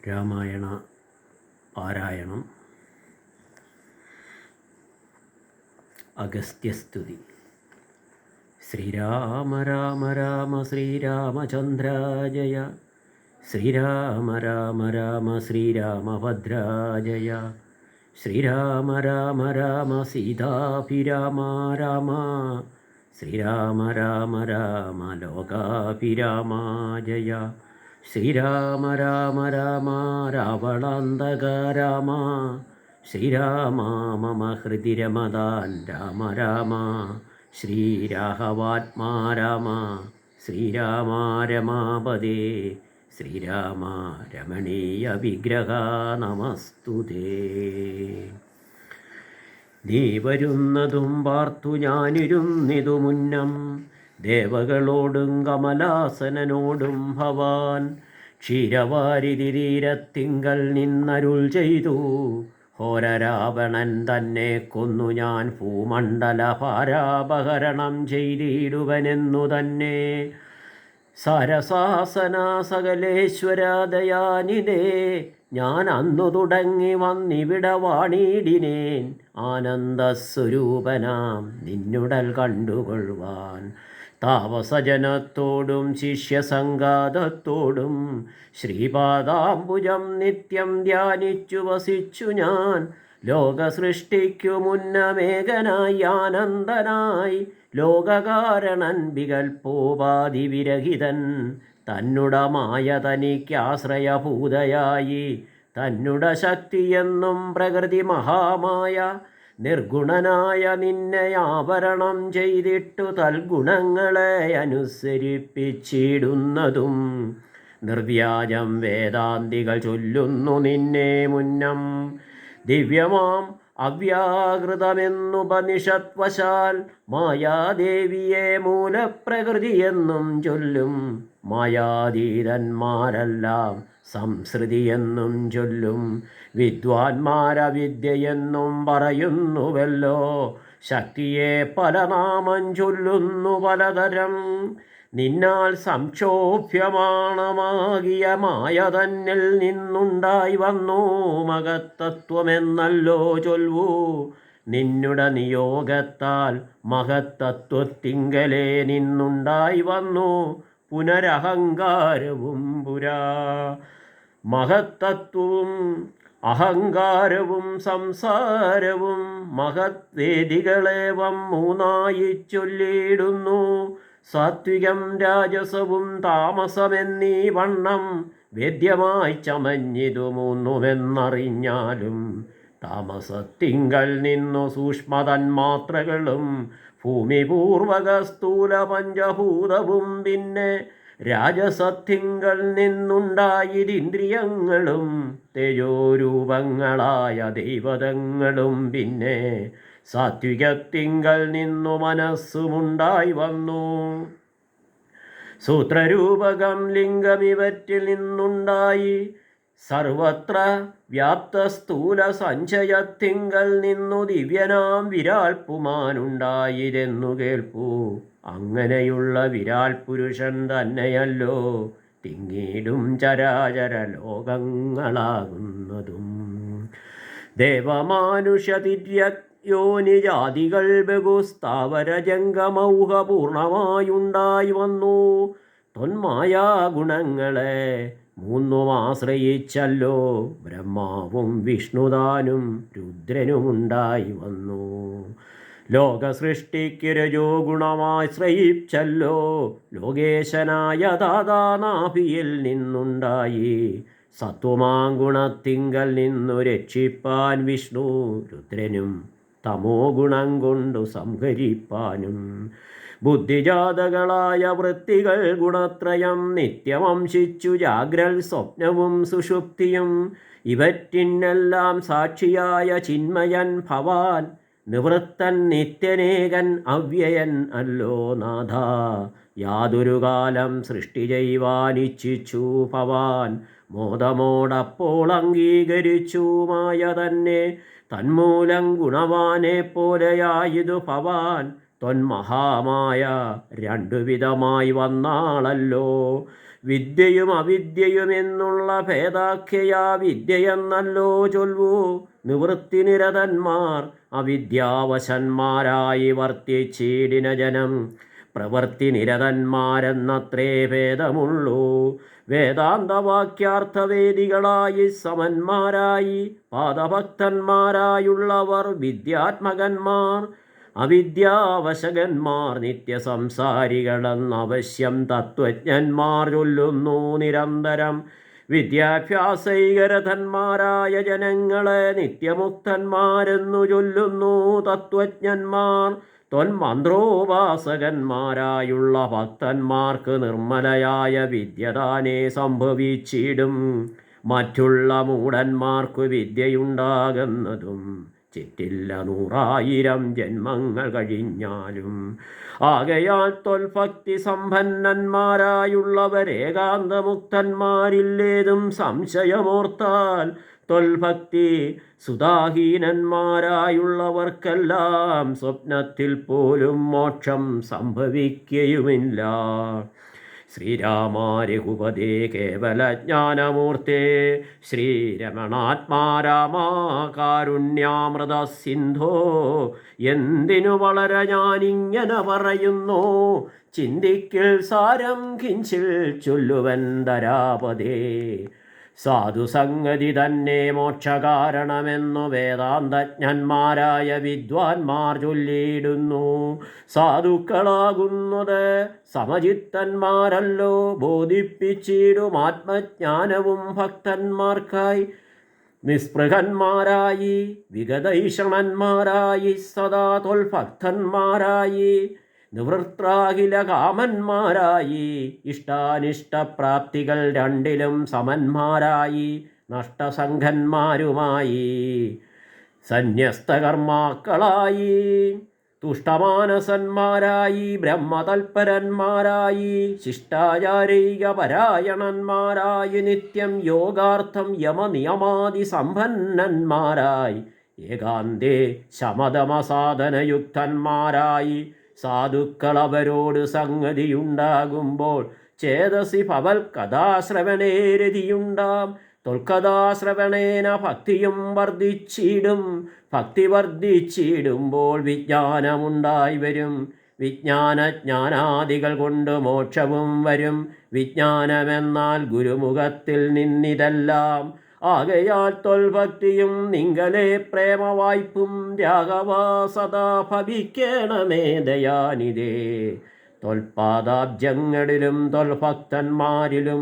രാമായണ പാരായണം. അഗസ്ത്യസ്തുതി. ശ്രീരാമ രാമ രാമ ശ്രീരാമചന്ദ്ര ജയ. ശ്രീരാമ രാമ രാമ ശ്രീരാമഭദ്രാജയ. ശ്രീരാമ രാമ രാമ സീതാഭിരാമ രാമ. ശ്രീരാമ രാമ രാമ ലോകാഭിരാമ ജയ. ശ്രീരാമ രാമ രാമ രാവണാന്തക രാമ. ശ്രീരാമ മമ ഹൃദി രമതാൻ രാമ രാമ. ശ്രീരാഘവാത്മാ രാമ. ശ്രീരാമ രമാപദേ. ശ്രീരാമ രമണീയ വിഗ്രഹ നമസ്തുതേ. നീ വരുന്നതും പാർത്തു ഞാനിരുന്നിതു മുന്നം. ദേവകളോടും കമലാസനനോടും ഭവാൻ ക്ഷീരവാരിധി തീരത്തിങ്കൽ നിന്നരുൾ ചെയ്തു. ഹോരരാവണൻ തന്നെ കൊന്നു ഞാൻ ഭൂമണ്ഡല ഭാരാപഹരണം ചെയ്തിടുവനെന്നു തന്നെ. സരസാസന സകലേശ്വരദയാനിതേ ഞാൻ അന്നു തുടങ്ങി വന്നിവിടെ വാണിടിനേൻ. ആനന്ദസ്വരൂപനാം നിന്നുടൽ കണ്ടുകൊള്ളുവാൻ താപസജനത്തോടും ശിഷ്യസംഘാതത്തോടും ശ്രീപാദാംബുജം നിത്യം ധ്യാനിച്ചു വസിച്ചു ഞാൻ. ലോകസൃഷ്ടിക്കു മുന്നമേകനായി ആനന്ദനായി ലോകകാരണൻ വികൽപ്പോപാധിവിരഹിതൻ. തന്നുടമായ തനിക്കാശ്രയഭൂതയായി തന്നുട ശക്തിയെന്നും പ്രകൃതി മഹാമായ നിർഗുണനായ നിന്നെ ആവരണം ചെയ്തിട്ടു തൽഗുണങ്ങളെ അനുസരിപ്പിച്ചിടുന്നതും. നിർവ്യാജം വേദാന്തികൾ ചൊല്ലുന്നു നിന്നെ മുന്നം. ദിവ്യമാം അവ്യാകൃതമെന്നുപനിഷത്വശാൽ മായാദേവിയെ മൂലപ്രകൃതിയെന്നും ചൊല്ലും. മായാതീതന്മാരെല്ലാം സംസൃതിയെന്നും ചൊല്ലും. വിദ്വാൻമാരവിദ്യയെന്നും പറയുന്നുവല്ലോ. ശക്തിയെ പല നാമം ചൊല്ലുന്നു പലതരം. നിന്നാൽ സംക്ഷോഭ്യമാണമാകിയ മായ തന്നിൽ നിന്നുണ്ടായി വന്നു മഹത്തത്വമെന്നല്ലോ ചൊൽവൂ. നിന്നുടെ നിയോഗത്താൽ മഹത്തത്വത്തിങ്കലേ നിന്നുണ്ടായി വന്നു പുനരഹങ്കാരവും പുരാ. മഹത്തത്വവും അഹങ്കാരവും സംസാരവും മഹത്വേദികളേവം മൂന്നായി ചൊല്ലിയിടുന്നു. സാത്വികം രാജസവും താമസമെന്നീ വണ്ണം വേദ്യമായി ചമഞ്ഞിതു മൂന്നുമെന്നറിഞ്ഞാലും. താമസത്തിങ്കൽ നിന്നു സൂക്ഷ്മതന്മാത്രകളും ഭൂമിപൂർവക സ്ഥൂല പഞ്ചഭൂതവും പിന്നെ രാജസത്തിങ്കൽ നിന്നുണ്ടായിരിന്ദ്രിയങ്ങളും തേജോരൂപങ്ങളായ ദൈവതങ്ങളും പിന്നെ സാത്വികത്തിങ്കൽ നിന്നു മനസ്സുമുണ്ടായി വന്നു. സൂത്രരൂപകം ലിംഗമിവറ്റിൽ നിന്നുണ്ടായി സർവത്ര വ്യാപ്ത സ്ഥൂല സഞ്ചയത്തിങ്കൽ നിന്നു ദിവ്യനാം വിരാൽ പുമാനുണ്ടായിരെന്നു കേൾപ്പൂ. അങ്ങനെയുള്ള വിരാൽ പുരുഷൻ തന്നെയല്ലോ തിങ്ങിടും ചരാചര ലോകങ്ങളാകുന്നതും. ദേവമാനുഷതിര്യയോനിജാതികൾ ബഹുസ്ഥാവര ജംഗമൗഹ പൂർണ്ണമായുണ്ടായി വന്നു. തൊന്മായാഗുണങ്ങളെ മൂന്നും ആശ്രയിച്ചല്ലോ ബ്രഹ്മാവും വിഷ്ണുതാനും രുദ്രനുമുണ്ടായി വന്നു. ലോകസൃഷ്ടിക്ക് രജോ ഗുണമാശ്രയിച്ചല്ലോ ലോകേശനായ ദാതാനാഭിയിൽ നിന്നുണ്ടായി. സത്വമാഗുണത്തിങ്കൽ നിന്നു രക്ഷിപ്പാൻ വിഷ്ണു രുദ്രനും തമോ ഗുണം കൊണ്ടു സംഹരിപ്പാനും. ബുദ്ധിജാതകളായ വൃത്തികൾ ഗുണത്രയം നിത്യമംശിച്ചു ജാഗ്രൽ സ്വപ്നവും സുഷുപ്തിയും. ഇവറ്റിനെല്ലാം സാക്ഷിയായ ചിന്മയൻ ഭവാൻ. നിവൃത്തൻ നിത്യനേകൻ അവ്യയൻ അല്ലോ നാഥ. യാതൊരു കാലം സൃഷ്ടി ചെയ്യുവാനിച്ഛിച്ചു ഭവാൻ. മോദമോടപ്പോൾ അംഗീകരിച്ചു മായ തന്നെ. തന്മൂലം ഗുണവാനെ പോലെയായതു ഭവാൻ. ത്വന്മഹാമായ രണ്ടുവിധമായി വന്നാളല്ലോ. വിദ്യയും അവിദ്യയും എന്നുള്ള ഭേദാഖ്യയാ വിദ്യയെന്നല്ലോ ചൊൽവൂ. നിവൃത്തിനിരതന്മാർ അവിദ്യാവശന്മാരായി വർത്തിച്ചീടിന ജനം പ്രവൃത്തിനിരതന്മാരെന്നത്രേ ഭേദമുള്ളൂ. വേദാന്തവാക്യാർത്ഥവേദികളായി സമന്മാരായി പാദഭക്തന്മാരായുള്ളവർ വിദ്യാത്മകന്മാർ. അവിദ്യാവശകന്മാർ നിത്യസംസാരികളെന്നവശ്യം തത്വജ്ഞന്മാർ ചൊല്ലുന്നു നിരന്തരം. വിദ്യാഭ്യാസൈകരഥന്മാരായ ജനങ്ങളെ നിത്യമുക്തന്മാരെന്നു ചൊല്ലുന്നു തത്വജ്ഞന്മാർ. ത്വന്മന്ത്രോപാസകന്മാരായുള്ള ഭക്തന്മാർക്ക് നിർമ്മലയായ വിദ്യതാനേ സംഭവിച്ചിടും. മറ്റുള്ള മൂഢന്മാർക്കു വിദ്യയുണ്ടാകുന്നതും ചിറ്റില്ല 100,000 ജന്മങ്ങൾ കഴിഞ്ഞാലും. ആകയാൽ ത്വൽഭക്തി സമ്പന്നന്മാരായുള്ളവർ ഏകാന്തമുക്തന്മാരില്ലേതും സംശയമോർത്താൽ. ത്വൽഭക്തി സുധാഹീനന്മാരായുള്ളവർക്കെല്ലാം സ്വപ്നത്തിൽ പോലും മോക്ഷം സംഭവിക്കുകയുമില്ല. ശ്രീരാമ രഘുപതേ കേവലജ്ഞാനമൂർത്തേ ശ്രീരമണാത്മാ രാമ കാരുണ്യാമൃത സിന്ധോ. എന്തിനു വളരെ ഞാനിങ്ങനെ പറയുന്നു, ചിന്തിക്കിൽ സാരം കിഞ്ചിൽ ചൊല്ലുവൻ ധരാപതേ. സാധുസംഗതി തന്നെ മോക്ഷകാരണമെന്നു വേദാന്തജ്ഞന്മാരായ വിദ്വാൻമാർ ചൊല്ലിയിടുന്നു. സാധുക്കളാകുന്നത് സമചിത്തന്മാരല്ലോ. ബോധിപ്പിച്ചിടും ആത്മജ്ഞാനവും ഭക്തന്മാർക്കായി. നിസ്പൃഹന്മാരായി വിഗതൈഷണന്മാരായി സദാ തൊൽഭക്തന്മാരായി നിവൃത്രാഖില കാമന്മാരായി ഇഷ്ടാനിഷ്ടപ്രാപ്തികൾ രണ്ടിലും സമന്മാരായി നഷ്ടസംഘന്മാരുമായി സന്യസ്തകർമാക്കളായി തുഷ്ടമാനസന്മാരായി ബ്രഹ്മതൽപരന്മാരായി ശിഷ്ടാചാരൈകപരായണന്മാരായി നിത്യം യോഗാർത്ഥം യമനിയമാദി സമ്പന്നന്മാരായി ഏകാന്തേ ശമതമസാധനയുക്തന്മാരായി സാധുക്കളവരോട് സംഗതിയുണ്ടാകുമ്പോൾ ചേതസി ഭവൽ കഥാശ്രവണേ രതിയുണ്ടാം. തൊൽക്കഥാശ്രവണേന ഭക്തിയും വർദ്ധിച്ചിടും. ഭക്തി വർദ്ധിച്ചിടുമ്പോൾ വിജ്ഞാനമുണ്ടായി വരും. വിജ്ഞാനജ്ഞാനാദികൾ കൊണ്ട് മോക്ഷവും വരും. വിജ്ഞാനമെന്നാൽ ഗുരുമുഖത്തിൽ നിന്നിതെല്ലാം. ആകയാൽ തൊൽഭക്തിയും നിങ്കലെ പ്രേമവായ്പും രാഘവാ സദാ ഭവിക്കണമേ ദയാനിതേ. തൊൽപാദാബ്ജങ്ങളിലും തൊൽഭക്തന്മാരിലും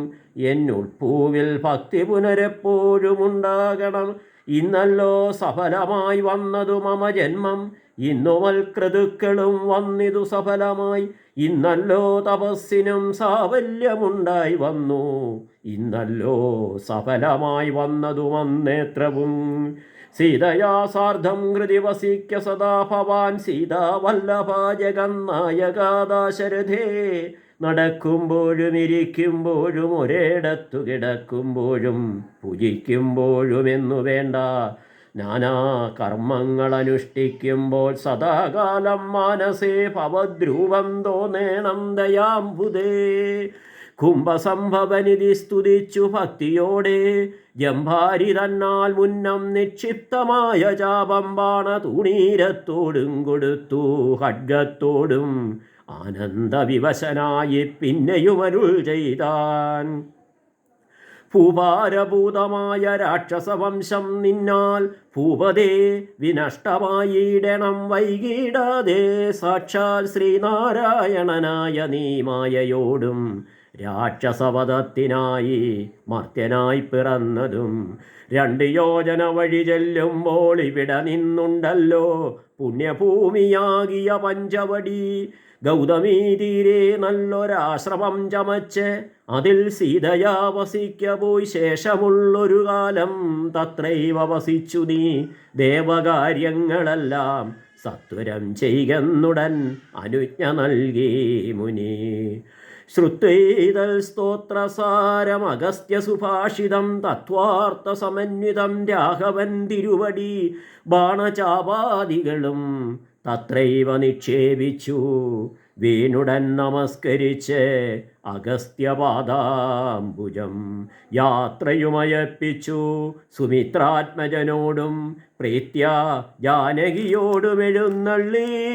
എന്നുൾപ്പൂവിൽ ഭക്തി പുനരെപ്പോഴും ഉണ്ടാകണം. ഇന്നല്ലോ സഫലമായി വന്നതു മമ ജന്മം. ഇന്നുമൽ ക്രതുക്കളും വന്നിതു സഫലമായി. ഇന്നല്ലോ തപസ്സിനും സാഫല്യമുണ്ടായി വന്നു. ഇന്നല്ലോ സഫലമായി വന്നതു മന്നേത്രവും. സീതയാ സാർദ്ധം ഹൃദി വസിക്ക സദാ ഭവാൻ സീതാവല്ലഭ ജഗന്നായകാദാശരഥേ. നടക്കുമ്പോഴും ഇരിക്കുമ്പോഴും ഒരേടത്തു കിടക്കുമ്പോഴും പൂജിക്കുമ്പോഴും എന്നു വേണ്ട നാനാ കർമ്മങ്ങൾ അനുഷ്ഠിക്കുമ്പോൾ സദാകാലം മാനസേ ഭവദ്രൂപം തോന്നേണം ദയാംബുദേ. കുംഭസംഭവനിധി സ്തുതിച്ചു ഭക്തിയോടെ ജംഭാരി തന്നാൽ മുന്നം നിക്ഷിപ്തമായ ചാപം ബാണ തൂണീരത്തോടും കൊടുത്തു ഖഡ്ഗത്തോടും ആനന്ദവിവശനായി പിന്നെയുമരുൾ ചെയ്താൻ. ഭൂഭാരഭൂതമായ രാക്ഷസവംശം നിന്നാൽ ഭൂപതേ വിനഷ്ടമായിടണം വൈകിടാതെ. സാക്ഷാൽ ശ്രീനാരായണനായ നീ മായയോടും രാക്ഷസവധത്തിനായി മർത്യനായി പിറന്നതും 2 യോജന വഴി ചെല്ലുമ്പോൾ ഇവിടെ നിന്നുണ്ടല്ലോ പുണ്യഭൂമിയാകിയ പഞ്ചവടി. ഗൗതമീ തീരെ നല്ലൊരാശ്രമം ചമച്ച് അതിൽ സീതയാ വസിക്ക പോയി ശേഷമുള്ളൊരു കാലം തത്രൈവ വസിച്ചു നീ. ദേവകാര്യങ്ങളെല്ലാം സത്വരം ചെയ്യുന്നുടൻ അനുജ്ഞ നൽകി മുനി. ശ്രുത്വൈതൽ സ്തോത്രസാരം അഗസ്ത്യ സുഭാഷിതം തത്വാർത്ഥ സമന്വിതം രാഘവൻ തിരുവടി. ബാണചാപാദികളും തത്രൈവ നിക്ഷേപിച്ചു വീണുടൻ നമസ്കരിച്ച് അഗസ്ത്യപാദാംബുജം യാത്രയുമയപ്പിച്ചു സുമിത്രാത്മജനോടും പ്രീത്യ ജാനകിയോടും എഴുന്നള്ളിയിടുന്നേരം